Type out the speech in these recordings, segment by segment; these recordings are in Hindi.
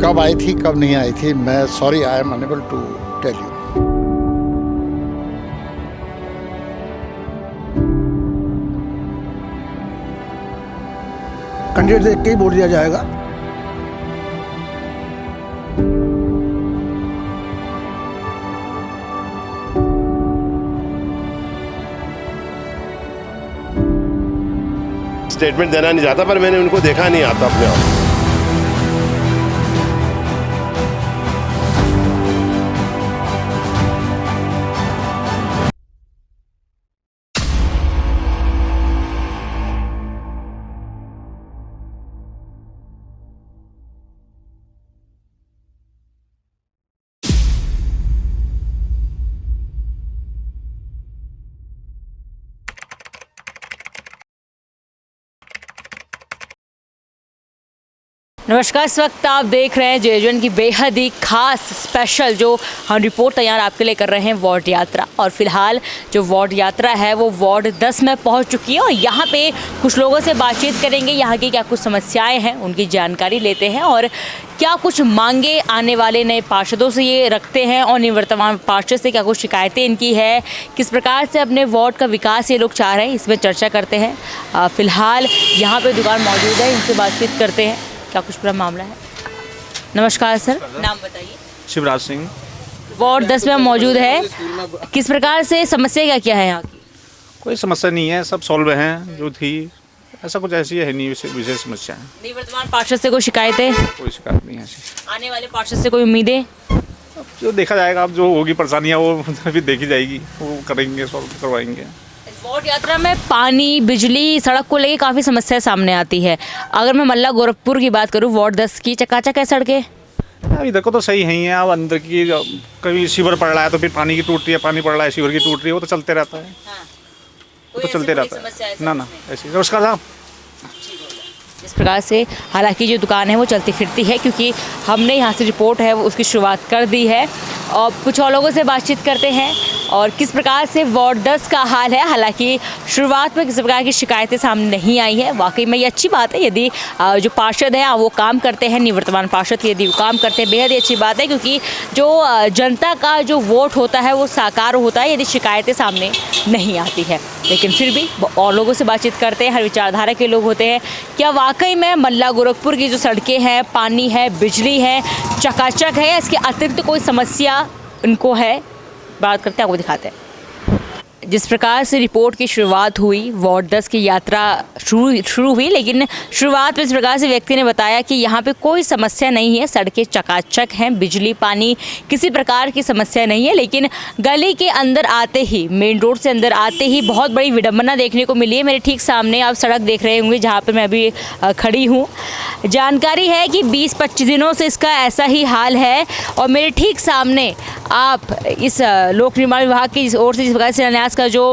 कब आई थी कब नहीं आई थी, मैं sorry, I am unable to tell you. Candidate देख के ही वोट दिया जाएगा। स्टेटमेंट देना नहीं चाहता, पर मैंने उनको देखा नहीं आता अपने आप। नमस्कार, इस वक्त आप देख रहे हैं जेएसवन की बेहद ही खास स्पेशल जो हम रिपोर्ट तैयार आपके लिए कर रहे हैं वार्ड यात्रा। और फिलहाल जो वार्ड यात्रा है वो वार्ड 10 में पहुंच चुकी है और यहाँ पे कुछ लोगों से बातचीत करेंगे, यहाँ की क्या कुछ समस्याएं हैं उनकी जानकारी लेते हैं और क्या कुछ मांगे आने वाले नए पार्षदों से ये रखते हैं और निवर्तमान पार्षद से क्या कुछ शिकायतें इनकी है, किस प्रकार से अपने वार्ड का विकास ये लोग चाह रहे हैं, इसमें चर्चा करते हैं। फिलहाल यहाँ पे दुकान मौजूद है, इनसे बातचीत करते हैं क्या कुछ पूरा मामला है। नमस्कार सर, नाम बताइए। शिवराज सिंह। वार्ड 10 में मौजूद है, किस प्रकार से समस्या क्या क्या है यहाँ की? कोई समस्या नहीं है, सब सॉल्व हैं जो थी, ऐसा कुछ ऐसी है नहीं विशेष समस्या है। निवर्तमान पार्षद से कोई शिकायतें? कोई शिकायत नहीं है ऐसी। आने वाले पार्षद से कोई उम्मीदें? अब जो देखा जाएगा, अब जो होगी परेशानियाँ वो अभी देखी जाएगी, वो करेंगे, सॉल्व करवाएंगे। वार्ड यात्रा में पानी, बिजली, सड़क को लेकर काफ़ी समस्या सामने आती है। अगर मैं मल्ला गोरखपुर की बात करूँ, वार्ड 10 की चकाचक है सड़कें? इधर को तो सही है ही है। अब अंदर की कभी सीवर पड़ रहा है तो फिर पानी की टूट रही है, पानी पड़ रहा है सीवर की टूट रही है, वो तो चलते रहता है। हाँ। वो तो चलते रहता है ना ऐसी उसका था। इस प्रकार से हालांकि जो दुकान है वो चलती फिरती है, क्योंकि हमने यहाँ से रिपोर्ट है वो उसकी शुरुआत कर दी है और कुछ और लोगों से बातचीत करते हैं और किस प्रकार से वार्ड 10 का हाल है। हालांकि शुरुआत में किसी प्रकार की शिकायतें सामने नहीं आई है। वाकई में ये अच्छी बात है यदि जो पार्षद हैं वो काम करते हैं, निवर्तमान पार्षद यदि वो काम करते हैं, बेहद ही अच्छी बात है, क्योंकि जो जनता का जो वोट होता है वो साकार होता है यदि शिकायतें सामने नहीं आती है। लेकिन फिर भी और लोगों से बातचीत करते हैं, हर विचारधारा के लोग होते हैं। क्या वाकई में मल्ला गोरखपुर की जो सड़कें हैं, पानी है, बिजली है, चकाचक है, इसके अतिरिक्त कोई समस्या उनको है? बात करते हैं, आपको दिखाते हैं। जिस प्रकार से रिपोर्ट की शुरुआत हुई, वार्ड 10 की यात्रा शुरू हुई, लेकिन शुरुआत में इस प्रकार से व्यक्ति ने बताया कि यहाँ पे कोई समस्या नहीं है, सड़कें चकाचक हैं, बिजली पानी किसी प्रकार की समस्या नहीं है। लेकिन गली के अंदर आते ही, मेन रोड से अंदर आते ही बहुत बड़ी विडंबना देखने को मिली है। मेरे ठीक सामने आप सड़क देख रहे होंगे जहाँ पर मैं अभी खड़ी हूँ। जानकारी है कि 20-25 दिनों से इसका ऐसा ही हाल है और मेरे ठीक सामने आप इस लोक निर्माण विभाग की ओर से जिस प्रकार से शिलान्यास का जो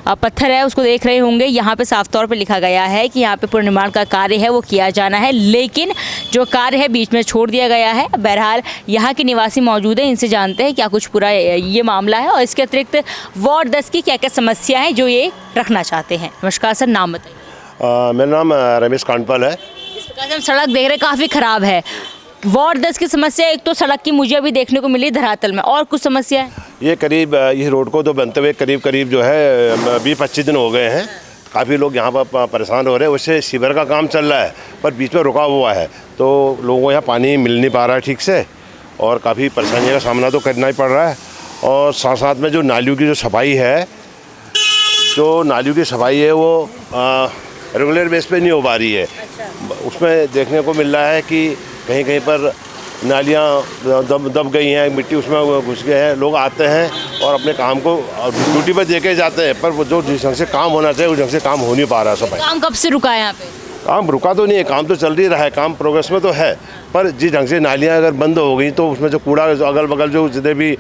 पत्थर है उसको देख रहे होंगे। यहाँ पे साफ तौर पे लिखा गया है कि यहाँ पे पुनर्निर्माण का कार्य है वो किया जाना है, लेकिन जो कार्य है बीच में छोड़ दिया गया है। बहरहाल यहाँ के निवासी मौजूद हैं, इनसे जानते हैं क्या कुछ पूरा ये मामला है और इसके अतिरिक्त वार्ड 10 की क्या क्या समस्या है जो ये रखना चाहते हैं। नमस्कार सर, नाम बताइए। मेरा नाम रमेश कांडपाल है। इस प्रकार से हम सड़क देख रहे काफ़ी ख़राब है। वार्ड 10 की समस्या एक तो सड़क की मुझे अभी देखने को मिली धरातल में, और कुछ समस्या है? ये करीब इस रोड को तो बनते हुए करीब जो है 20-25 दिन हो गए हैं। काफ़ी लोग यहाँ पर परेशान हो रहे हैं। उससे सीवर का काम चल रहा है पर बीच में रुका हुआ है, तो लोगों को यहाँ पानी मिल नहीं पा रहा है ठीक से और काफ़ी परेशानियों का सामना तो करना ही पड़ रहा है। और साथ साथ में जो नालियों की जो सफाई है, वो रेगुलर बेस पे नहीं हो पा रही है। उसमें देखने को मिल रहा है कि कहीं कहीं पर नालियाँ दब गई हैं, मिट्टी उसमें घुस गए हैं। लोग आते हैं और अपने काम को ड्यूटी पर देके जाते हैं, पर वो जो जिस ढंग से काम होना चाहिए उस ढंग से काम हो नहीं पा रहा है। काम कब से रुका है यहाँ पे? काम रुका तो नहीं है, काम तो चल ही रहा है, काम प्रोग्रेस में तो है, पर जिस ढंग से नालियाँ अगर बंद हो गई तो उसमें जो कूड़ा अगल बगल जो जितने भी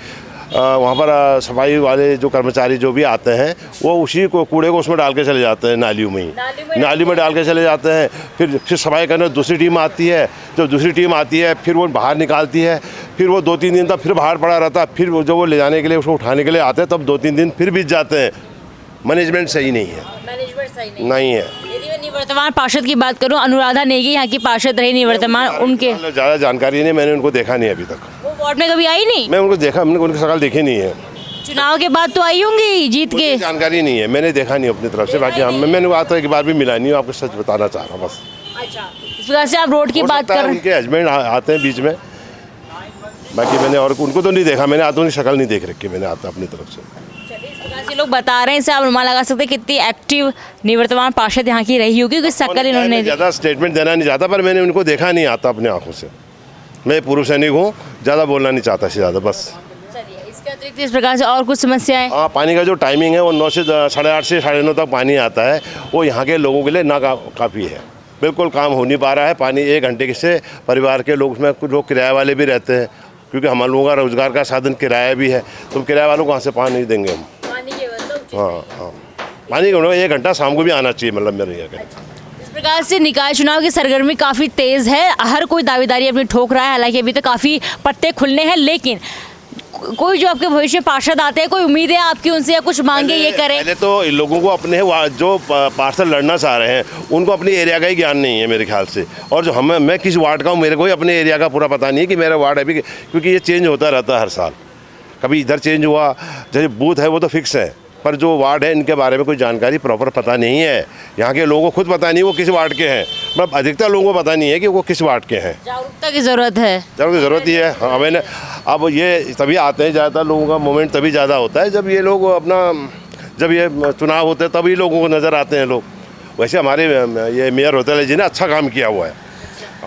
वहाँ पर सफाई वाले जो कर्मचारी जो भी आते हैं वो उसी को कूड़े को उसमें डाल के चले जाते हैं, नालियों में ही नाली में डाल के चले जाते हैं। फिर सफाई करने दूसरी टीम आती है, जब दूसरी टीम आती है फिर वो बाहर निकालती है, फिर वो 2-3 दिन तक फिर बाहर पड़ा रहता है। फिर वो जो वो ले जाने के लिए उसको उठाने के लिए आते हैं तब 2-3 दिन फिर बीत जाते हैं। मैनेजमेंट सही नहीं है, मैनेजमेंट सही नहीं है। यदि मैं निवर्तमान पार्षद की बात करूं, अनुराधा नेगी यहाँ की पार्षद रही निवर्तमान, उनके ज़्यादा जानकारी नहीं, मैंने उनको देखा नहीं अभी तक। वो वार्ड में कभी आई नहीं? मैं उनको देखा, मैंने उनकी शक्ल देखी नहीं है। चुनाव के बाद तो आई होंगी जीत के। जानकारी नहीं है, मैंने देखा नहीं अपनी तरफ से। बाकी हम मैंने बात तो एक बार भी मिला नहीं हूँ, आपको सच बताना चाह रहा हूँ बस। अच्छा, इस वजह से आप रोड की बात कर रहे हैं। उनके हस्बैंड आते हैं बीच में, बाकी मैंने और उनको तो नहीं देखा, मैंने आतों की शक्ल नहीं देख रखी मैंने आता अपनी तरफ से। से लोग बता रहे हैं, इससे आप अनुमान लगा सकते हैं कितनी एक्टिव निवर्तमान पार्षद यहाँ की रही होगी, क्योंकि शक्ल इन्होंने ज़्यादा स्टेटमेंट देना नहीं चाहता, पर मैंने उनको देखा नहीं आता अपने आंखों से। मैं पूर्व सैनिक हूँ, ज़्यादा बोलना नहीं चाहता से ज़्यादा बस। चलिए, इसके अतिरिक्त इस प्रकार से और कुछ समस्याएं? हाँ, पानी का जो टाइमिंग है वो 9 से 8:30 से 9:30 तक पानी आता है, वो यहाँ के लोगों के लिए ना काफ़ी है। बिल्कुल काम हो नहीं पा रहा है। पानी 1 घंटे से परिवार के लोग, उसमें कुछ लोग किराए वाले भी रहते हैं, क्योंकि हम लोगों का रोज़गार का साधन किराया भी है, तो किराए वालों को कहाँ से पानी देंगे हम? हाँ हाँ, पानी का 1 घंटा शाम को भी आना चाहिए, मतलब मेरे यहाँ का। इस प्रकार से निकाय चुनाव की सरगर्मी काफ़ी तेज़ है, हर कोई दावेदारी अपनी ठोक रहा है। हालांकि अभी तक काफ़ी पत्ते खुलने हैं, लेकिन कोई जो आपके भविष्य में पार्षद आते हैं, कोई उम्मीद है आपकी उनसे, या कुछ मांगे ये करें? पहले तो इन लोगों को अपने जो पार्षद लड़ना चाह रहे हैं उनको अपने एरिया का ही ज्ञान नहीं है मेरे ख्याल से। और जो मैं किस वार्ड का हूँ, मेरे को ही अपने एरिया का पूरा पता नहीं है कि मेरा वार्ड है भी, क्योंकि ये चेंज होता रहता है हर साल। कभी इधर चेंज हुआ, जैसे बूथ है वो तो फिक्स है, पर जो वार्ड है इनके बारे में कोई जानकारी प्रॉपर पता नहीं है। यहाँ के लोगों को खुद पता नहीं वो किस वार्ड के हैं, मतलब अधिकतर लोगों को पता नहीं है कि वो किस वार्ड के हैं। जागरूकता की ज़रूरत है। ज़रूरत ही है। हाँ, मैंने अब ये तभी आते हैं, ज़्यादातर लोगों का मूवमेंट तभी ज़्यादा होता है जब ये लोग अपना, जब ये चुनाव होते हैं तभी लोगों को नज़र आते हैं लोग। वैसे हमारे ये मेयर रोतेला जी ने अच्छा काम किया हुआ है,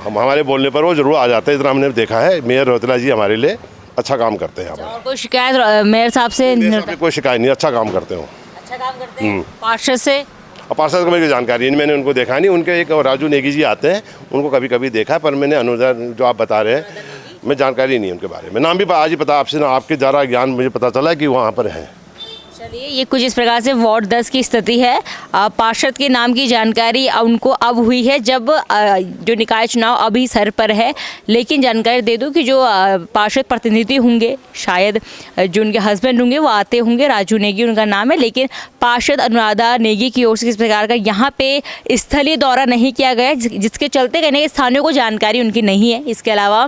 हम हमारे बोलने पर वो जरूर आ जाते हैं। इतना हमने देखा है, मेयर रोतेला जी हमारे लिए अच्छा काम करते हैं। यहाँ और कोई शिकायत मेयर साहब से? पर कोई शिकायत नहीं, अच्छा काम करते हो। अच्छा काम करते हैं। पार्षद से? पार्षद को मेरी जानकारी नहीं, मैंने उनको देखा नहीं। उनके एक राजू नेगी जी आते हैं, उनको कभी कभी देखा है, पर मैंने अनुराधा जो आप बता रहे हैं, मैं जानकारी नहीं उनके बारे में। नाम भी आज ही पता आपसे, आपके ज़्यादा ज्ञान मुझे पता चला कि वहाँ पर हैं। चलिए, ये कुछ इस प्रकार से वार्ड 10 की स्थिति है। पार्षद के नाम की जानकारी उनको अब हुई है जब जो निकाय चुनाव अभी सर पर है। लेकिन जानकारी दे दूं कि जो पार्षद प्रतिनिधि होंगे, शायद जो उनके हस्बैंड होंगे वो आते होंगे, राजू नेगी उनका नाम है। लेकिन पार्षद अनुराधा नेगी की ओर से किस प्रकार का यहाँ पे स्थलीय दौरा नहीं किया गया, जिसके चलते कहने के स्थानीय को जानकारी उनकी नहीं है। इसके अलावा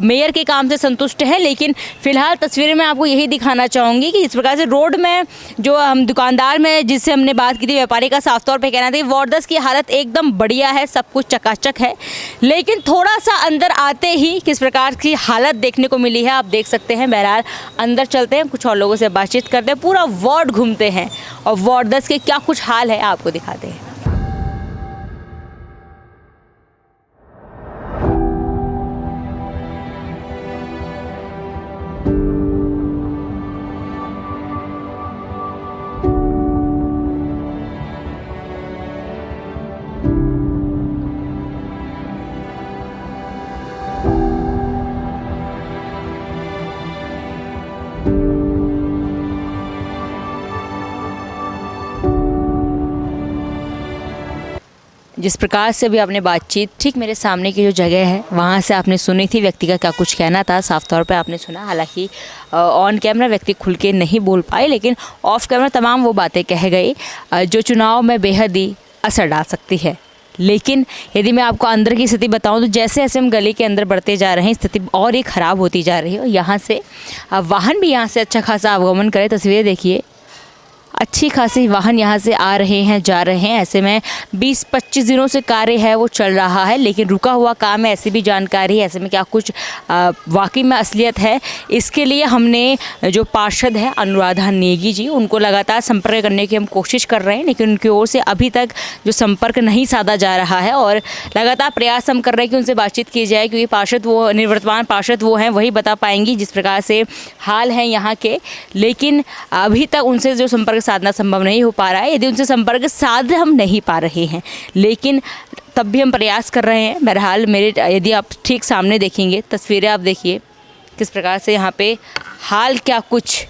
मेयर के काम से संतुष्ट है। लेकिन फिलहाल तस्वीरें मैं आपको यही दिखाना चाहूँगी कि इस प्रकार से रोड में जो हम दुकानदार में जिससे हमने बात की थी, व्यापारी का साफ तौर पे कहना था कि वार्ड 10 की हालत एकदम बढ़िया है, सब कुछ चकाचक है। लेकिन थोड़ा सा अंदर आते ही किस प्रकार की हालत देखने को मिली है आप देख सकते हैं। बहरहाल अंदर चलते हैं, कुछ और लोगों से बातचीत करते हैं, पूरा वार्ड घूमते हैं और वार्ड 10 के क्या कुछ हाल है आपको दिखाते हैं। जिस प्रकार से भी आपने बातचीत, ठीक मेरे सामने की जो जगह है वहाँ से आपने सुनी थी व्यक्ति का क्या कुछ कहना था, साफ तौर पे आपने सुना। हालांकि ऑन कैमरा व्यक्ति खुल के नहीं बोल पाए, लेकिन ऑफ कैमरा तमाम वो बातें कह गए जो चुनाव में बेहद ही असर डाल सकती है। लेकिन यदि मैं आपको अंदर की स्थिति बताऊं तो जैसे जैसे हम गली के अंदर बढ़ते जा रहे हैं, स्थिति और ही ख़राब होती जा रही है। और यहाँ से वाहन भी यहाँ से अच्छा खासा आवागमन करे, तस्वीरें देखिए, अच्छी खासी वाहन यहाँ से आ रहे हैं, जा रहे हैं। ऐसे में 20-25 दिनों से कार्य है वो चल रहा है, लेकिन रुका हुआ काम है, ऐसी भी जानकारी है। ऐसे में क्या कुछ वाकई में असलियत है, इसके लिए हमने जो पार्षद है अनुराधा नेगी जी, उनको लगातार संपर्क करने की हम कोशिश कर रहे हैं, लेकिन उनकी ओर से अभी तक जो संपर्क नहीं साधा जा रहा है। और लगातार प्रयास हम कर रहे हैं कि उनसे बातचीत की जाए, क्योंकि पार्षद वो निवर्तमान पार्षद वो हैं, वही बता पाएंगी जिस प्रकार से हाल हैं यहाँ के। लेकिन अभी तक उनसे जो संपर्क साधना संभव नहीं हो पा रहा है। यदि उनसे संपर्क साध हम नहीं पा रहे हैं, लेकिन तब भी हम प्रयास कर रहे हैं। बहरहाल मेरे, यदि आप ठीक सामने देखेंगे तस्वीरें, आप देखिए किस प्रकार से यहाँ पे हाल क्या कुछ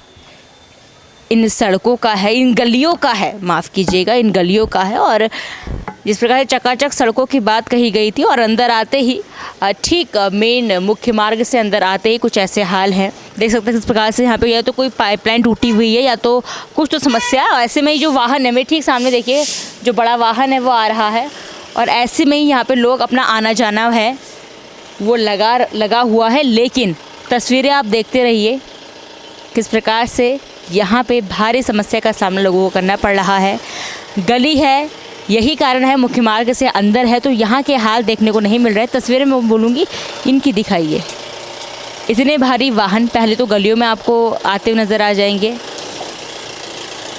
इन सड़कों का है, इन गलियों का है, माफ़ कीजिएगा, इन गलियों का है। और जिस प्रकार से चकाचक सड़कों की बात कही गई थी, और अंदर आते ही ठीक मेन मुख्य मार्ग से अंदर आते ही कुछ ऐसे हाल हैं। देख सकते हैं किस प्रकार से यहाँ पे या तो कोई पाइपलाइन टूटी हुई है या तो कुछ तो समस्या है। ऐसे में ही जो वाहन है, मेरे ठीक सामने देखिए जो बड़ा वाहन है वो आ रहा है, और ऐसे में ही यहाँ पे लोग अपना आना जाना है वो लगा हुआ है। लेकिन तस्वीरें आप देखते रहिए किस प्रकार से यहाँ पे भारी समस्या का सामना लोगों को करना पड़ रहा है। गली है, यही कारण है, मुख्य मार्ग से अंदर है तो यहाँ के हाल देखने को नहीं मिल रहे। तस्वीरें मैं बोलूँगी इनकी दिखाइए। इतने भारी वाहन पहले तो गलियों में आपको आते हुए नज़र आ जाएंगे।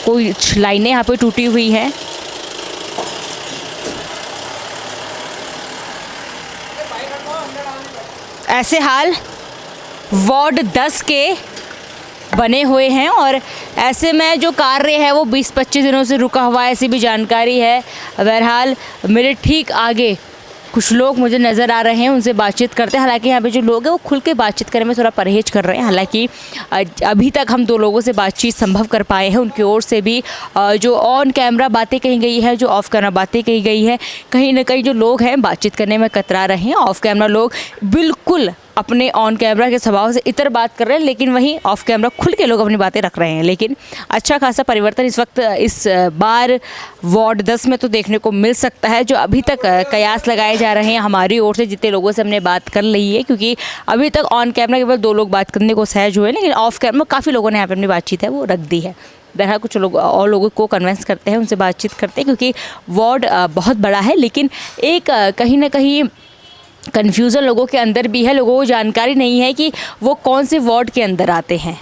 कुछ लाइनें यहाँ पे टूटी हुई हैं। ऐसे हाल वार्ड 10 के बने हुए हैं और ऐसे में जो कार्य है वो 20-25 दिनों से रुका हुआ है, ऐसी भी जानकारी है। बहरहाल मेरे ठीक आगे कुछ लोग मुझे नज़र आ रहे हैं, उनसे बातचीत करते हैं। हालांकि यहाँ पे जो लोग हैं वो खुल के बातचीत करने में थोड़ा परहेज कर रहे हैं। हालांकि अभी तक हम 2 लोगों से बातचीत संभव कर पाए हैं। उनकी ओर से भी जो ऑन कैमरा बातें कही गई है, जो ऑफ कैमरा बातें कही गई है, कहीं ना कहीं जो लोग हैं बातचीत करने में कतरा रहे हैं। ऑफ कैमरा लोग बिल्कुल अपने ऑन कैमरा के स्वभाव से इतर बात कर रहे हैं, लेकिन वहीं ऑफ कैमरा खुल के लोग अपनी बातें रख रहे हैं। लेकिन अच्छा खासा परिवर्तन इस वक्त इस बार वार्ड 10 में तो देखने को मिल सकता है। जो अभी तक कयास लगाए जा रहे हैं हमारी ओर से, जितने लोगों से हमने बात कर ली है, क्योंकि अभी तक ऑन कैमरा केवल 2 लोग बात करने को सहज हुए, लेकिन ऑफ कैमरा काफ़ी लोगों ने यहाँ पर अपनी बातचीत है वो रख दी है। बहरहाल कुछ लोग और लोगों को कन्विंस करते हैं, उनसे बातचीत करते हैं, क्योंकि वार्ड बहुत बड़ा है। लेकिन एक कहीं ना कहीं कन्फ्यूज़न लोगों के अंदर भी है। लोगों को जानकारी नहीं है कि वो कौन से वार्ड के अंदर आते हैं।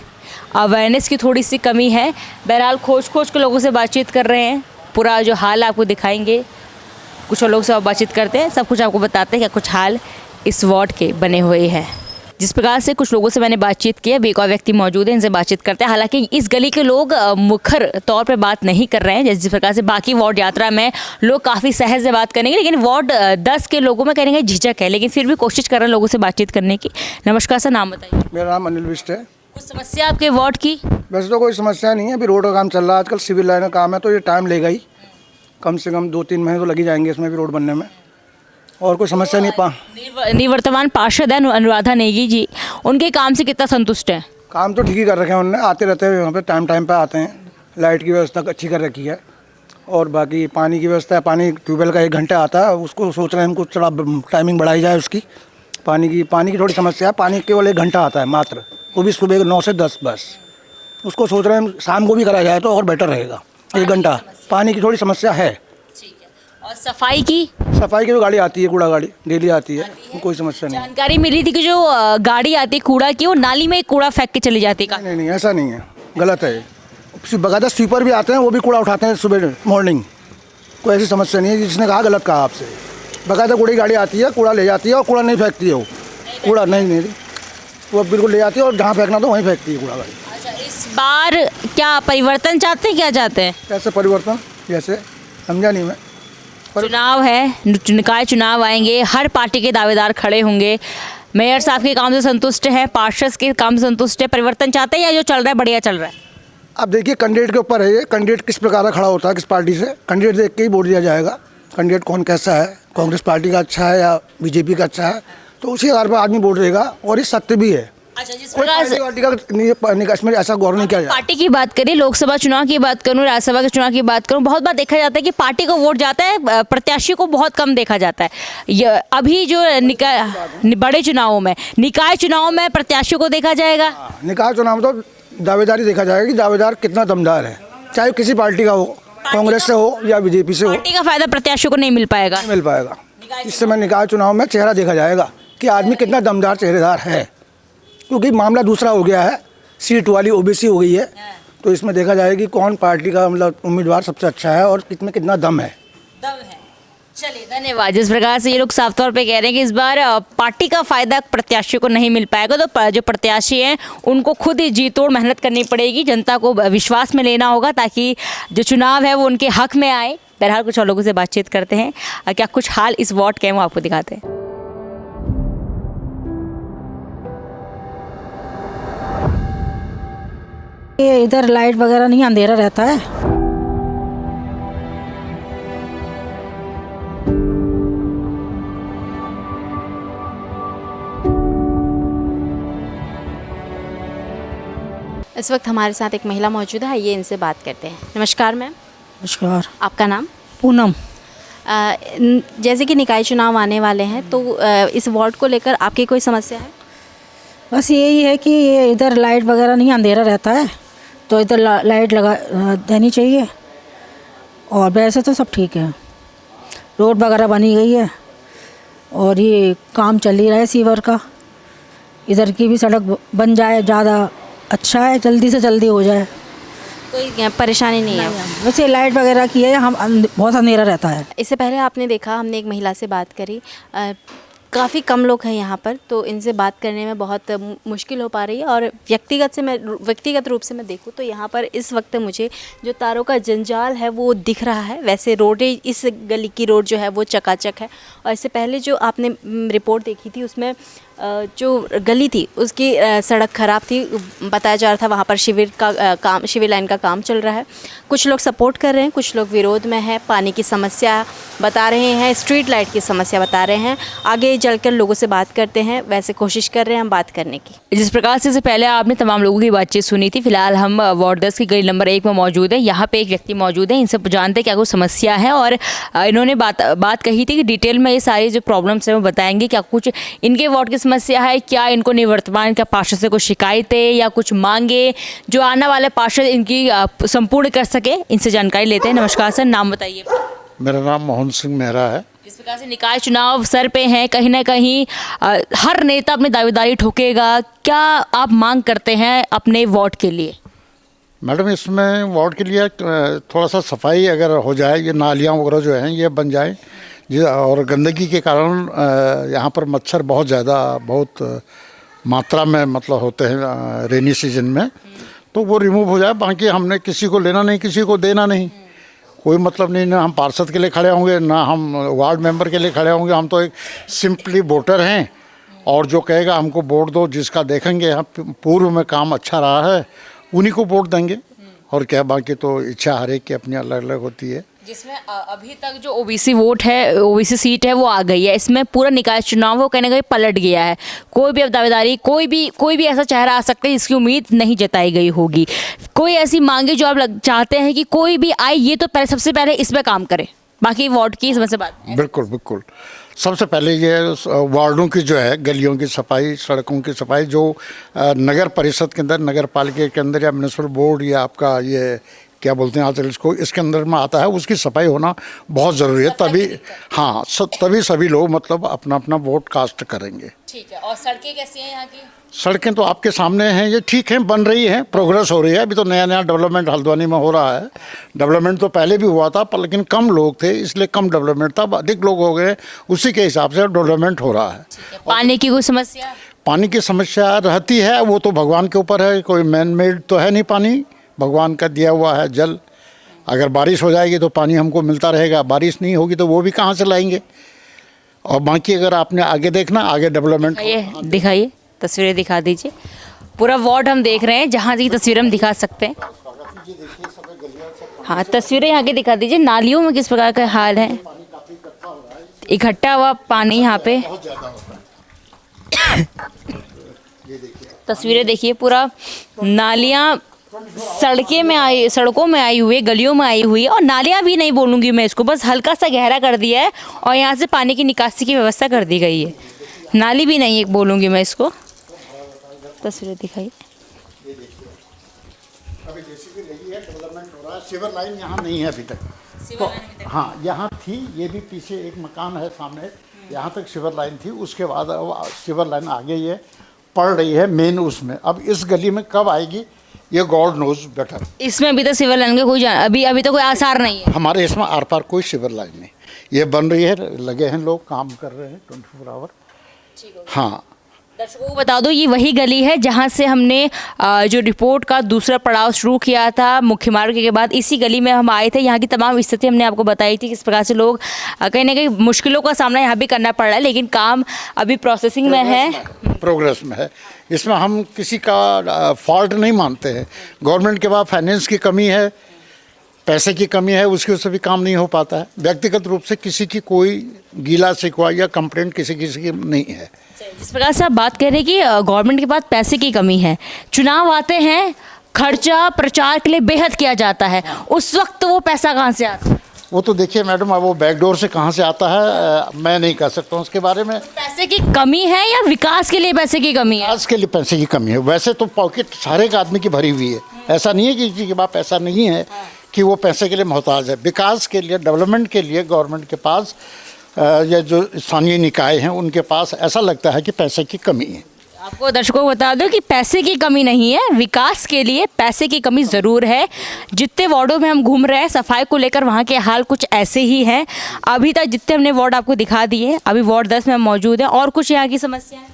अवेयरनेस की थोड़ी सी कमी है। बहरहाल खोज के लोगों से बातचीत कर रहे हैं। पूरा जो हाल आपको दिखाएंगे, कुछ और लोगों से बातचीत करते हैं, सब कुछ आपको बताते हैं क्या कुछ हाल इस वार्ड के बने हुए हैं। जिस प्रकार से कुछ लोगों से मैंने बातचीत की, अभी एक और व्यक्ति मौजूद है, इनसे बातचीत करते हैं। हालांकि इस गली के लोग मुखर तौर पे बात नहीं कर रहे हैं, जिस प्रकार से बाकी वार्ड यात्रा में लोग काफ़ी सहज से बात करेंगे, लेकिन वार्ड 10 के लोगों में करेंगे झिझक है, लेकिन फिर भी कोशिश कर रहे हैं लोगों से बातचीत करने की। नमस्कार सर, नाम बताइए। मेरा नाम अनिल बिष्ट है। कुछ समस्या आपके वार्ड की? वैसे तो कोई समस्या नहीं है, अभी रोड का काम चल रहा है, आजकल सिविल लाइन का काम है तो ये टाइम लेगा ही, कम से कम 2-3 महीने तो लग ही जाएंगे इसमें भी रोड बनने में, और कोई समस्या नहीं। निवर्तमान पार्षद है अनुराधा नेगी जी, उनके काम से कितना संतुष्ट है? काम तो ठीक ही कर रखे हैं उन्होंने, आते रहते हैं यहाँ पे, टाइम पे आते हैं। लाइट की व्यवस्था अच्छी कर रखी है, और बाकी पानी की व्यवस्था है। पानी ट्यूबवेल का 1 घंटा आता है, उसको सोच रहे हैं हमको थोड़ा टाइमिंग बढ़ाई जाए उसकी। पानी की थोड़ी समस्या है, पानी केवल 1 घंटा आता है मात्र, वो भी सुबह 9 से 10 बस। उसको सोच रहे हैं शाम को भी कराया जाए तो और बेटर रहेगा। 1 घंटा पानी की थोड़ी समस्या है। और सफाई की भी गाड़ी आती है, कूड़ा गाड़ी डेली आती है, कोई समस्या नहीं। जानकारी मिली थी कि जो गाड़ी आती है कूड़ा की, वो नाली में कूड़ा फेंक के चली जाती है। नहीं, ऐसा नहीं है, गलत है। बकायदा स्वीपर भी आते हैं, वो भी कूड़ा उठाते हैं सुबह मॉर्निंग, कोई ऐसी समस्या नहीं है। जिसने कहा गलत कहा आपसे, बकायदा कूड़ा गाड़ी आती है, कूड़ा ले जाती है और कूड़ा नहीं फेंकती है। वो कूड़ा नहीं, वो बिल्कुल ले जाती है और जहाँ फेंकना तो वहीं फेंकती है कूड़ा गाड़ी। अच्छा, इस बार क्या परिवर्तन चाहते हैं? क्या चाहते हैं? कैसे परिवर्तन? जैसे समझा नहीं मैं। चुनाव है, निकाय चुनाव आएंगे, हर पार्टी के दावेदार खड़े होंगे। मेयर साहब के काम से संतुष्ट हैं, पार्षद के काम से संतुष्ट है, परिवर्तन चाहते हैं या जो चल रहा है बढ़िया चल रहा है? अब देखिए कैंडिडेट के ऊपर है ये, कैंडिडेट किस प्रकार का खड़ा होता है, किस पार्टी से। कैंडिडेट देख के ही वोट दिया जाएगा, कैंडिडेट कौन कैसा है, कांग्रेस पार्टी का अच्छा है या बीजेपी का अच्छा है, तो उसी आधार पर आदमी वोट देगा। और ये सत्य भी है। अच्छा, जिस प्रकार से इसमें ऐसा गौर नहीं किया जाए। पार्टी की बात करें, लोकसभा चुनाव की बात करूं, राज्यसभा के चुनाव की बात करूं, बहुत बार देखा जाता है कि पार्टी को वोट जाता है, प्रत्याशी को बहुत कम देखा जाता है। अभी जो बड़े चुनावों में, निकाय चुनाव में प्रत्याशियों को देखा जाएगा। निकाय चुनाव में तो दावेदारी देखा जाएगा कि दावेदार कितना दमदार है, चाहे किसी पार्टी का हो, कांग्रेस से हो या बीजेपी से हो। पार्टी का फायदा प्रत्याशियों को नहीं मिल पाएगा। इस समय निकाय चुनाव में चेहरा देखा जाएगा कि आदमी कितना दमदार चेहरेदार है, क्योंकि मामला दूसरा हो गया है, सीट वाली ओबीसी हो गई है। तो इसमें देखा जाएगा कि कौन पार्टी का मतलब उम्मीदवार सबसे अच्छा है और कितना दम है। चलिए, धन्यवाद। जिस प्रकार से ये लोग साफ तौर पे कह रहे हैं कि इस बार पार्टी का फायदा प्रत्याशियों को नहीं मिल पाएगा, तो जो प्रत्याशी हैं उनको खुद ही जी तोड़ मेहनत करनी पड़ेगी, जनता को विश्वास में लेना होगा ताकि जो चुनाव है वो उनके हक में आए। बहरहाल कुछ और लोगों से बातचीत करते हैं, क्या कुछ हाल इस वार्ड के हैं वो आपको दिखाते हैं। ये इधर लाइट वगैरह नहीं, अंधेरा रहता है। इस वक्त हमारे साथ एक महिला मौजूद है, आइए इनसे बात करते हैं। नमस्कार मैम। नमस्कार। आपका नाम? पूनम। जैसे कि निकाय चुनाव आने वाले हैं तो इस वार्ड को लेकर आपकी कोई समस्या है? बस यही है कि ये इधर लाइट वगैरह नहीं, अंधेरा रहता है, तो इधर लाइट लगा देनी चाहिए। और वैसे तो सब ठीक है, रोड वगैरह बनी गई है और ये काम चल ही रहा है सीवर का। इधर की भी सड़क बन जाए ज़्यादा अच्छा है, जल्दी से जल्दी हो जाए। कोई परेशानी नहीं है? वैसे लाइट वगैरह की है, हम बहुत अंधेरा रहता है। इससे पहले आपने देखा, हमने एक महिला से बात करी, काफ़ी कम लोग हैं यहाँ पर, तो इनसे बात करने में बहुत मुश्किल हो पा रही है। और व्यक्तिगत रूप से मैं देखूँ तो यहाँ पर इस वक्त मुझे जो तारों का जंजाल है वो दिख रहा है। वैसे रोडें, इस गली की रोड जो है वो चकाचक है। और इससे पहले जो आपने रिपोर्ट देखी थी उसमें जो गली थी उसकी सड़क ख़राब थी, बताया जा रहा था वहाँ पर शिविर लाइन का काम चल रहा है। कुछ लोग सपोर्ट कर रहे हैं, कुछ लोग विरोध में हैं। पानी की समस्या बता रहे हैं, स्ट्रीट लाइट की समस्या बता रहे हैं। आगे चलकर लोगों से बात करते हैं, वैसे कोशिश कर रहे हैं हम बात करने की। जिस प्रकार से पहले आपने तमाम लोगों की बातचीत सुनी थी, फिलहाल हम वार्ड 10 की गली नंबर 1 में मौजूद है। यहाँ पे एक व्यक्ति मौजूद है, इनसे जानते हैं क्या कुछ समस्या है। और इन्होंने बात कही थी कि डिटेल में ये सारी जो प्रॉब्लम्स हैं वो बताएंगे। क्या कुछ इनके वार्ड की समस्या है, क्या इनको निवर्तमान का पार्षद से कुछ शिकायतें या कुछ मांगे जो आने वाले पार्षद इनकी संपूर्ण कर सके, इनसे जानकारी लेते हैं। नमस्कार सर, नाम बताइए। मेरा नाम मोहन सिंह मेहरा है। जिस प्रकार से निकाय चुनाव सर पे हैं, कहीं ना कहीं हर नेता अपनी दावेदारी ठोकेगा, क्या आप मांग करते हैं अपने वार्ड के लिए? मैडम, इसमें वार्ड के लिए थोड़ा सा सफाई अगर हो जाए, ये नालियाँ वगैरह जो हैं ये बन जाएं, और गंदगी के कारण यहाँ पर मच्छर बहुत मात्रा में मतलब होते हैं रेनी सीजन में, तो वो रिमूव हो जाए। बाकी हमने किसी को लेना नहीं, किसी को देना नहीं, कोई मतलब नहीं। ना हम पार्षद के लिए खड़े होंगे, ना हम वार्ड मेंबर के लिए खड़े होंगे। हम तो एक सिंपली वोटर हैं, और जो कहेगा हमको वोट दो, जिसका देखेंगे यहाँ पूर्व में काम अच्छा रहा है उन्हीं को वोट देंगे। और क्या, बाकी तो इच्छा हर एक की अपनी अलग अलग होती है। जिसमें अभी तक जो ओबीसी वोट है, ओबीसी सीट है वो आ गई है, इसमें पूरा निकाय चुनाव वो कहने का पलट गया है। कोई भी अब दावेदारी, कोई भी ऐसा चेहरा आ सकता है जिसकी उम्मीद नहीं जताई गई होगी। कोई ऐसी मांगे जो आप चाहते हैं कि कोई भी आए, ये तो पहले सबसे पहले इस पर काम करे, बाकी वार्ड की समझ से बात। बिल्कुल बिल्कुल, सबसे पहले ये वार्डों की जो है, गलियों की सफाई, सड़कों की सफाई, जो नगर परिषद के अंदर, नगर पालिका के अंदर या म्यूनिसिपल बोर्ड या आपका ये क्या बोलते हैं आजकल इसको, इसके अंदर में आता है, उसकी सफाई होना बहुत ज़रूरी है। तभी हाँ, तभी सभी लोग मतलब अपना अपना वोट कास्ट करेंगे। ठीक है। और सड़कें कैसी हैं यहाँ की? सड़कें तो आपके सामने हैं, ये ठीक हैं, बन रही हैं, प्रोग्रेस हो रही है। अभी तो नया डेवलपमेंट हल्द्वानी में हो रहा है। डेवलपमेंट तो पहले भी हुआ था, पर लेकिन कम लोग थे इसलिए कम डेवलपमेंट था। अधिक लोग हो गए, उसी के हिसाब से डेवलपमेंट हो रहा है। पानी की कोई समस्या? पानी की समस्या रहती है, वो तो भगवान के ऊपर है, कोई मैन मेड तो है नहीं। पानी भगवान का दिया हुआ है जल। अगर बारिश हो जाएगी तो पानी हमको मिलता रहेगा, बारिश नहीं होगी तो वो भी कहाँ से लाएंगे। और बाकी अगर आपने आगे देखना, आगे डेवलपमेंट दिखाइए, तस्वीरें दिखा दीजिए। पूरा वार्ड हम देख रहे हैं, जहाँ की तस्वीरें हम दिखा सकते हैं। हाँ, तस्वीरें यहाँ की दिखा दीजिए। नालियों में किस प्रकार का हाल है, इकट्ठा हुआ पानी यहाँ पे। तस्वीरें देखिए, पूरा नालियाँ सड़कों में आई हुई है, गलियों में आई हुई है। और नालियाँ भी नहीं बोलूँगी मैं इसको, बस हल्का सा गहरा कर दिया है और यहाँ से पानी की निकासी की व्यवस्था कर दी गई है। नाली भी नहीं बोलूँगी मैं इसको। तस्वीरें दिखाइए। अभी जैसे भी लगी है, डेवलपमेंट हो रहा है। सिवर लाइन यहाँ नहीं है अभी तक। तो हाँ, यहाँ थी, ये भी पीछे एक मकान है सामने, यहाँ तक सिवर लाइन थी। उसके बाद अब सिवर लाइन आगे ये पड़ रही है मेन उसमें। अब इस गली में कब आएगी ये गॉड नोज बेटर। इसमें अभी तक सिवर लाइन का कोई अभी तो कोई आसार नहीं है। हमारे इसमें आर पार कोई सिवर लाइन नहीं, ये बन रही है, लगे हैं लोग, काम कर रहे हैं 24 आवर। हाँ, दर्शकों को बता दो, ये वही गली है जहां से हमने जो रिपोर्ट का दूसरा पड़ाव शुरू किया था मुख्य मार्ग के बाद। इसी गली में हम आए थे। यहाँ की तमाम स्थिति हमने आपको बताई थी, किस प्रकार से लोग कहीं ना कहीं मुश्किलों का सामना यहाँ भी करना पड़ रहा है, लेकिन काम अभी प्रोसेसिंग में है, प्रोग्रेस में है। इसमें हम किसी का फॉल्ट नहीं मानते हैं। गवर्नमेंट के पास फाइनेंस की कमी है, पैसे की कमी है, उसकी वजह से भी काम नहीं हो पाता है। व्यक्तिगत रूप से किसी की कोई गीला शिकवा या कंप्लेंट किसी की नहीं है। जिस प्रकार से आप बात कर रहे हैं कि गवर्नमेंट के पास पैसे की कमी है, चुनाव आते हैं, खर्चा प्रचार के लिए बेहद किया जाता है, उस वक्त वो पैसा कहाँ से आता है? वो तो देखिए मैडम, अब वो बैकडोर से कहाँ से आता है मैं नहीं कह सकता हूँ उसके बारे में। पैसे की कमी है या विकास के लिए पैसे की कमी है? आज के लिए पैसे की कमी है। वैसे तो पॉकेट सारे एक आदमी की भरी हुई है, ऐसा नहीं है कि किसी के पास पैसा नहीं है कि वो पैसे के लिए मोहताज है। विकास के लिए, डेवलपमेंट के लिए गवर्नमेंट के पास या जो स्थानीय निकाय हैं उनके पास ऐसा लगता है कि पैसे की कमी है। आपको दर्शकों को बता दो कि पैसे की कमी नहीं है, विकास के लिए पैसे की कमी ज़रूर है। जितने वार्डों में हम घूम रहे हैं सफाई को लेकर वहाँ के हाल कुछ ऐसे ही हैं। अभी तक जितने हमने वार्ड आपको दिखा दिए, अभी वार्ड 10 में हम मौजूद हैं। और कुछ यहाँ की समस्या है?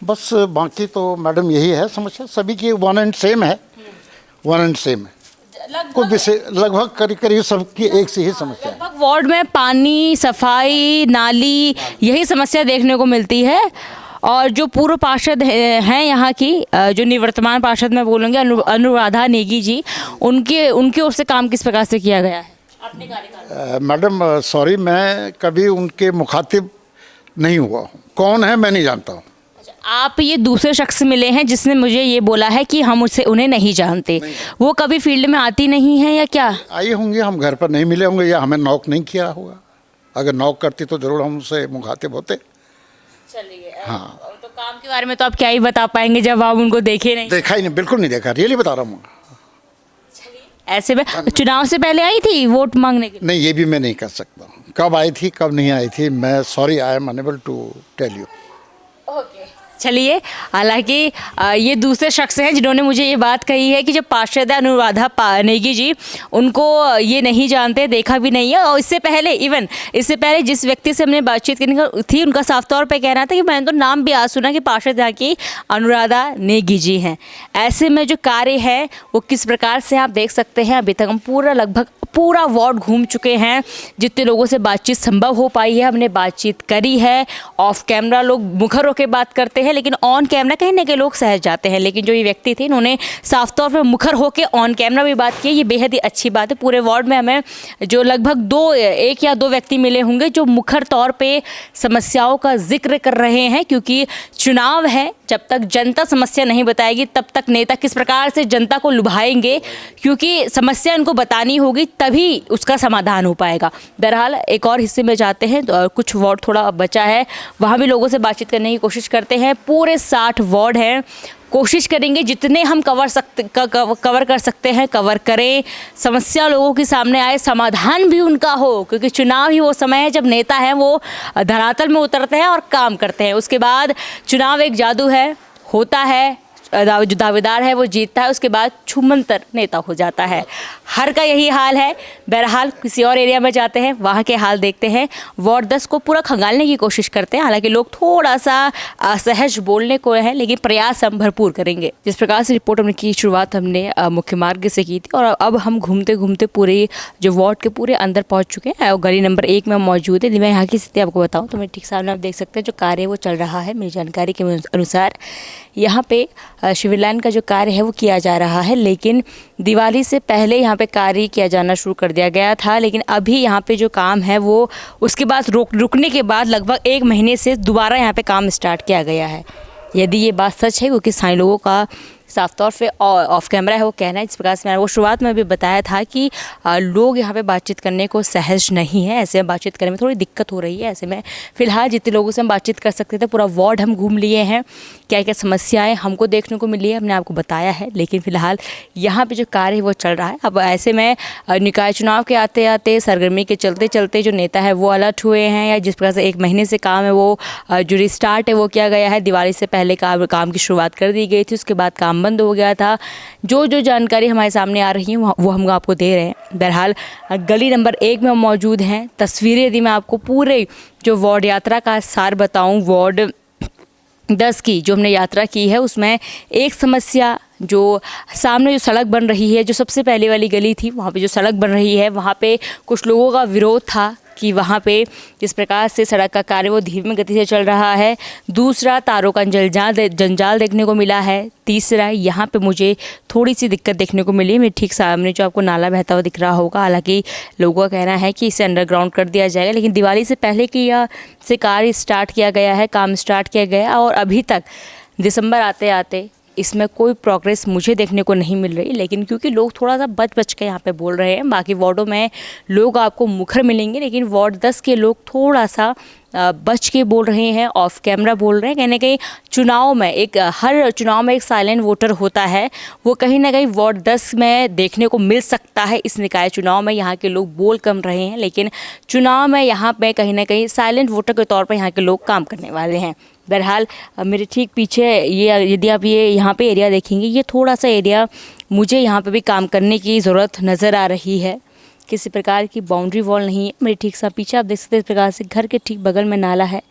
बस बाकी तो मैडम यही है समस्या, सभी की वन एंड सेम है, वन एंड सेम है। कोई विशेष लगभग करीब सबकी एक सी ही समस्या है। लगभग वार्ड में पानी, सफाई, नाली, यही समस्या देखने को मिलती है। और जो पूर्व पार्षद हैं यहाँ की, जो निवर्तमान पार्षद मैं बोलूँगी अनुराधा नेगी जी, उनके ओर से काम किस प्रकार से किया गया है अपने कार्यकाल में? मैडम सॉरी, मैं कभी उनके मुखातिब नहीं हुआ हूँ। कौन है मैं नहीं जानता हूँ। आप ये दूसरे शख्स से मिले हैं जिसने मुझे ये बोला है कि हम उससे उन्हें नहीं जानते। वो कभी फील्ड में आती नहीं है या क्या? आई होंगे, हम घर पर नहीं मिले होंगे या हमें नॉक नहीं किया होगा। अगर नॉक करती तो ज़रूर हम उनसे मुखातिब होते। चलिए, हाँ, तो काम के बारे में तो आप क्या ही बता पाएंगे जब आप उनको देखे नहीं? देखा ही नहीं, बिल्कुल नहीं देखा, रियली बता रहा हूँ। ऐसे में चुनाव से पहले आई थी वोट मांगने के लिए? नहीं, ये भी मैं नहीं कर सकता कब आई थी कब नहीं आई थी। मैं sorry, I am unable to tell you. चलिए, हालांकि ये दूसरे शख्स हैं जिन्होंने मुझे ये बात कही है कि जो पार्षद है अनुराधा नेगी जी, उनको ये नहीं जानते, देखा भी नहीं है। और इससे पहले जिस व्यक्ति से हमने बातचीत करनी थी, उनका साफ तौर पे कहना था कि मैंने तो नाम भी आज सुना कि पार्षद यहाँ की अनुराधा नेगी जी हैं। ऐसे में जो कार्य है वो किस प्रकार से आप देख सकते हैं। अभी तक हम लगभग पूरा वार्ड घूम चुके हैं। जितने लोगों से बातचीत संभव हो पाई है हमने बातचीत करी है। ऑफ कैमरा लोग मुखर होकर बात करते हैं, लेकिन ऑन कैमरा कहीं ना कहीं लोग सहज जाते हैं। लेकिन जो ये व्यक्ति थे, इन्होंने साफ तौर पर मुखर होकर ऑन कैमरा भी बात की। ये बेहद ही अच्छी बात है। पूरे वार्ड में हमें जो लगभग एक या दो व्यक्ति मिले होंगे जो मुखर तौर पर समस्याओं का जिक्र कर रहे हैं, क्योंकि चुनाव है। जब तक जनता समस्या नहीं बताएगी तब तक नेता किस प्रकार से जनता को लुभाएंगे, क्योंकि समस्या इनको बतानी होगी तभी उसका समाधान हो पाएगा। बहरहाल एक और हिस्से में जाते हैं, तो कुछ वार्ड थोड़ा बचा है, वहाँ भी लोगों से बातचीत करने की कोशिश करते हैं। पूरे 60 वार्ड हैं, कोशिश करेंगे जितने हम कवर कर सकते हैं कवर करें। समस्या लोगों के सामने आए, समाधान भी उनका हो, क्योंकि चुनाव ही वो समय है जब नेता हैं वो धरातल में उतरते हैं और काम करते हैं। उसके बाद चुनाव एक जादू है, होता है, जो दावेदार है वो जीतता है, उसके बाद छूमंतर नेता हो जाता है। हर का यही हाल है। बहरहाल किसी और एरिया में जाते हैं, वहाँ के हाल देखते हैं। वार्ड 10 को पूरा खंगालने की कोशिश करते हैं। हालांकि लोग थोड़ा सा असहज बोलने को है, लेकिन प्रयास हम भरपूर करेंगे। जिस प्रकार से रिपोर्ट हमने की, शुरुआत हमने मुख्य मार्ग से की थी, और अब हम घूमते घूमते पूरे जो वार्ड के पूरे अंदर पहुँच चुके हैं और गली नंबर 1 में मौजूद है। मैं यहाँ की स्थिति आपको बताऊँ तो मैं ठीक सामने आप देख सकते हैं जो कार्य वो चल रहा है। मेरी जानकारी के अनुसार यहाँ पे सिविल लाइन का जो कार्य है वो किया जा रहा है, लेकिन दिवाली से पहले यहाँ पे कार्य किया जाना शुरू कर दिया गया था। लेकिन अभी यहाँ पे जो काम है वो उसके बाद रुकने के बाद लगभग 1 महीने से दोबारा यहाँ पे काम स्टार्ट किया गया है। यदि ये बात सच है, क्योंकि स्थानीय लोगों का साफ तौर पे ऑफ कैमरा है वो कहना है, जिस प्रकार से मैंने वो शुरुआत में भी बताया था कि लोग यहाँ पे बातचीत करने को सहज नहीं है। ऐसे में बातचीत करने में थोड़ी दिक्कत हो रही है। ऐसे में फ़िलहाल जितने लोगों से हम बातचीत कर सकते थे पूरा वार्ड हम घूम लिए हैं। क्या क्या समस्याएं हमको देखने को मिली है हमने आपको बताया है, लेकिन फ़िलहाल यहाँ पर जो कार्य है वो चल रहा है। अब ऐसे में निकाय चुनाव के आते आते, सरगर्मी के चलते चलते जो नेता है वो अलर्ट हुए हैं, या जिस प्रकार से 1 महीने से काम है वो जो रिस्टार्ट है वो किया गया है। दिवाली से पहले काम की शुरुआत कर दी गई थी, उसके बाद काम बंद हो गया था। जो जानकारी हमारे सामने आ रही है वो हम आपको दे रहे हैं। बहरहाल गली नंबर 1 में हम मौजूद हैं। तस्वीरें यदि मैं आपको पूरे जो वार्ड यात्रा का सार बताऊं, वार्ड 10 की जो हमने यात्रा की है उसमें एक समस्या जो सामने जो सड़क बन रही है, जो सबसे पहले वाली गली थी वहाँ पे जो सड़क बन रही है वहाँ पे कुछ लोगों का विरोध था कि वहाँ पे जिस प्रकार से सड़क का कार्य वो धीमी गति से चल रहा है। दूसरा, तारों का जंजाल देखने को मिला है। तीसरा, यहाँ पे मुझे थोड़ी सी दिक्कत देखने को मिली। मेरे ठीक सामने जो आपको नाला बहता हुआ दिख रहा होगा, हालांकि लोगों का कहना है कि इसे अंडरग्राउंड कर दिया जाएगा, लेकिन दिवाली से पहले की से कार्य स्टार्ट किया गया है, काम स्टार्ट किया गया और अभी तक दिसंबर आते आते इसमें कोई प्रोग्रेस मुझे देखने को नहीं मिल रही, लेकिन क्योंकि लोग थोड़ा सा बच के यहाँ पे बोल रहे हैं। बाकी वार्डों में लोग आपको मुखर मिलेंगे, लेकिन वार्ड 10 के लोग थोड़ा सा बच के बोल रहे हैं, ऑफ कैमरा बोल रहे हैं। कहीं ना कहीं चुनाव में हर चुनाव में एक साइलेंट वोटर होता है, वो कहीं ना कहीं वार्ड 10 में देखने को मिल सकता है। इस निकाय चुनाव में यहाँ के लोग बोल कम रहे हैं, लेकिन चुनाव में यहाँ पे कहीं ना कहीं साइलेंट वोटर के तौर पर यहाँ के लोग काम करने वाले हैं। बहरहाल मेरे ठीक पीछे ये, यदि आप ये यहाँ पे एरिया देखेंगे, ये थोड़ा सा एरिया मुझे यहाँ पे भी काम करने की ज़रूरत नज़र आ रही है। किसी प्रकार की बाउंड्री वॉल नहीं है। मेरे ठीक सा पीछे आप देख सकते हैं, इस प्रकार से घर के ठीक बगल में नाला है।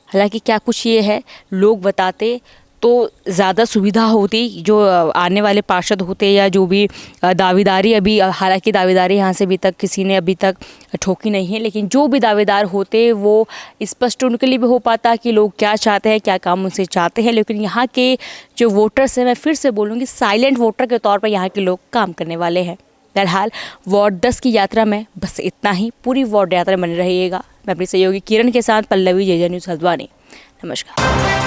हालांकि क्या कुछ ये है, लोग बताते तो ज़्यादा सुविधा होती, जो आने वाले पार्षद होते या जो भी दावेदारी, अभी हालांकि दावेदारी यहाँ से अभी तक किसी ने अभी तक ठोकी नहीं है, लेकिन जो भी दावेदार होते वो स्पष्ट उनके लिए भी हो पाता कि लोग क्या चाहते हैं, क्या काम उनसे चाहते हैं। लेकिन यहाँ के जो वोटर्स हैं, मैं फिर से बोलूँगी, साइलेंट वोटर के तौर पर यहाँ के लोग काम करने वाले हैं। बहरहाल वार्ड 10 की यात्रा में बस इतना ही। पूरी वार्ड यात्रा बने रहिएगा। मैं अपनी सहयोगी किरण के साथ पल्लवी, जेजे न्यूज़ हल्द्वानी। नमस्कार।